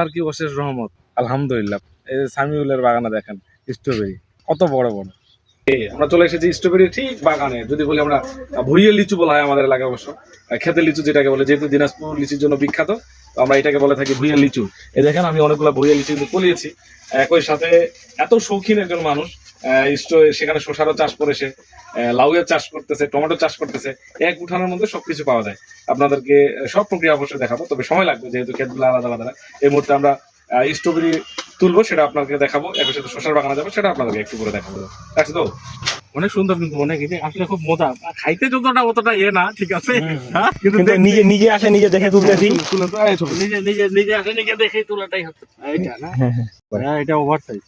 আর কি অশেষ রহমত, আলহামদুলিল্লাহ। এই সামিউলের বাগানে দেখেন স্ট্রবেরি কত বড় বড়। আমরা চলে এসেছি স্ট্রবেরি ঠিক বাগানে। যদি বলি আমরা ভুইয়ের লিচু বলা হয় আমাদের এলাকায়, অবশ্য খেতে লিচু যেটাকে বলে, যেহেতু দিনাজপুর লিচুর জন্য বিখ্যাত, তো আমরা এটাকে বলে থাকি ভুইয়ের লিচু। এই দেখেন আমি অনেকগুলো ভুইয়ের লিচু কিন্তু ফলিয়েছি। একই সাথে এত শৌখিন একজন মানুষ সেখানে শসারও চাষ করেছে, লাউয়ের চাষ করতেছে, টমেটো চাষ করতেছে। এক উঠানের মধ্যে সবকিছু পাওয়া যায়। আপনাদেরকে সব প্রক্রিয়া অবশ্যই দেখাবো, তবে সময় লাগবে যেহেতু ক্ষেতগুলো আলাদা আলাদা। এই মুহূর্তে আমরা স্ট্রবেরি তুলবো, সেটা আপনাকে দেখাবো। একই সাথে শসার বাগানে যাবো, সেটা আপনাদেরকে একটু করে দেখাবো। আছে তো অনেক সুন্দর, কিন্তু অনেক আসলে খুব মজা। খাইতে যতটা অতটা না, ঠিক আছে, কিন্তু নিজে নিজে আসে, নিজে দেখে তুলতেছি, নিজে নিজে নিজে আসে, নিজে দেখে তোলাটাই হচ্ছে এইটা না। হ্যাঁ, এটা ওভার সাইজ।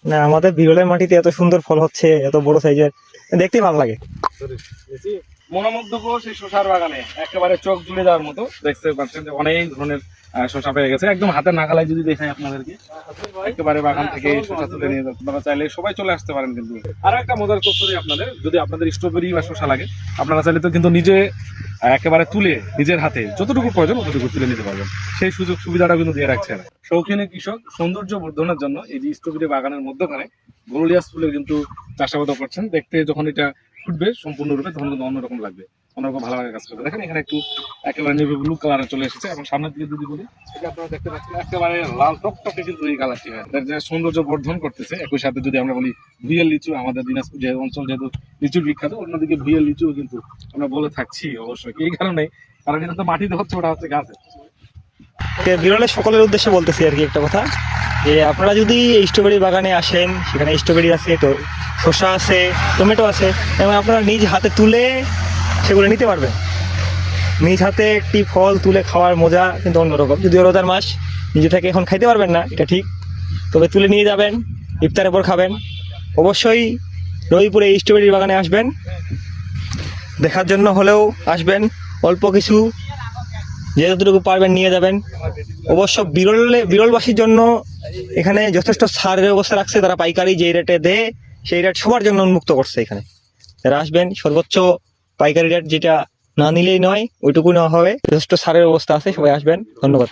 না, আমাদের বিরলের মাটিতে এত সুন্দর ফল হচ্ছে, এত বড় সাইজের, দেখতে ভালো লাগে। মনোমুগ্ধকর সেই শসার বাগানে একেবারে চোখ জুড়ে যাওয়ার মতো। দেখতে পাচ্ছেন যে অনেক ধরনের শসা পেয়ে গেছে, একদম হাতের নাগালায় যদি দেখাই আপনাদেরকে, একেবারে বাগান থেকে শসা তুলে নিয়ে আপনারা চাইলে সবাই চলে আসতে পারেন। কিন্তু আরো একটা মজার তথ্য দিই আপনাদের, যদি আপনাদের স্ট্রবেরি বা শসা লাগে, আপনারা চাইলে তো কিন্তু নিজে একেবারে তুলে নিজের হাতে যতটুকু প্রয়োজন ততটুকু তুলে নিতে পারবেন। সেই সুযোগ সুবিধাটা কিন্তু দিয়ে রাখছে না। শৌখিনী কৃষক সৌন্দর্য বর্ধনের জন্য এই যে স্ট্রবেরি বাগানের মধ্যখানে গরুলিয়াস ফুলে কিন্তু চাষাবাদ করছেন। দেখতে যখন এটা ফুটবে সম্পূর্ণরূপে, তখন কিন্তু অন্যরকম লাগবে, অন্যরকম ভালো লাগে কাজ করবে। দেখেন এখানে একটু একেবারে নেভি ব্লু কালারে চলে এসেছে, এবং সামনের দিকে যদি বলি, এটা আপনারা দেখতে পাচ্ছেন একেবারে লাল টকটকে কিন্তু এই কালারটি হয়, যে সৌন্দর্য বর্ধন করতেছে। একই সাথে যদি আমরা বলি ভুইয়ের লিচু, আমাদের দিনাজপুর যে অঞ্চল যেহেতু লিচুর বিখ্যাত, অন্যদিকে ভুইয়ের লিচু কিন্তু আমরা বলে থাকছি অবশ্যই এই কারণে, কারণ এটা তো মাটিতে হচ্ছে, ওটা হচ্ছে গাছে। বিরলের সকলের উদ্দেশ্যে বলতেছি আর কি একটা কথা, যে আপনারা যদি স্ট্রবেরি বাগানে আসেন, সেখানে স্ট্রবেরি আছে, তো শসা আছে, টমেটো আছে, এবং আপনারা নিজ হাতে তুলে সেগুলো নিতে পারবেন। নিজ হাতে একটি ফল তুলে খাওয়ার মজা কিন্তু অন্যরকম। যদিও রোজার মাস, নিজে থেকে এখন খাইতে পারবেন না, এটা ঠিক, তবে তুলে নিয়ে যাবেন, ইফতারের পর খাবেন। অবশ্যই রবিপুরে এই স্ট্রবেরি বাগানে আসবেন, দেখার জন্য হলেও আসবেন, অল্প কিছু যেতটুকু পারবেন নিয়ে যাবেন। অবশ্য বিরলবাসীর জন্য এখানে যথেষ্ট ছাড়ের ব্যবস্থা রাখছে, তারা পাইকারি যে রেটে দেয় সেই রেট সবার জন্য উন্মুক্ত করছে। এখানে যারা আসবেন সর্বোচ্চ পাইকারি রেট, যেটা না নিলেই নয়, ওইটুকু নেওয়া হবে, যথেষ্ট ছাড়ের ব্যবস্থা আছে, সবাই আসবেন। ধন্যবাদ।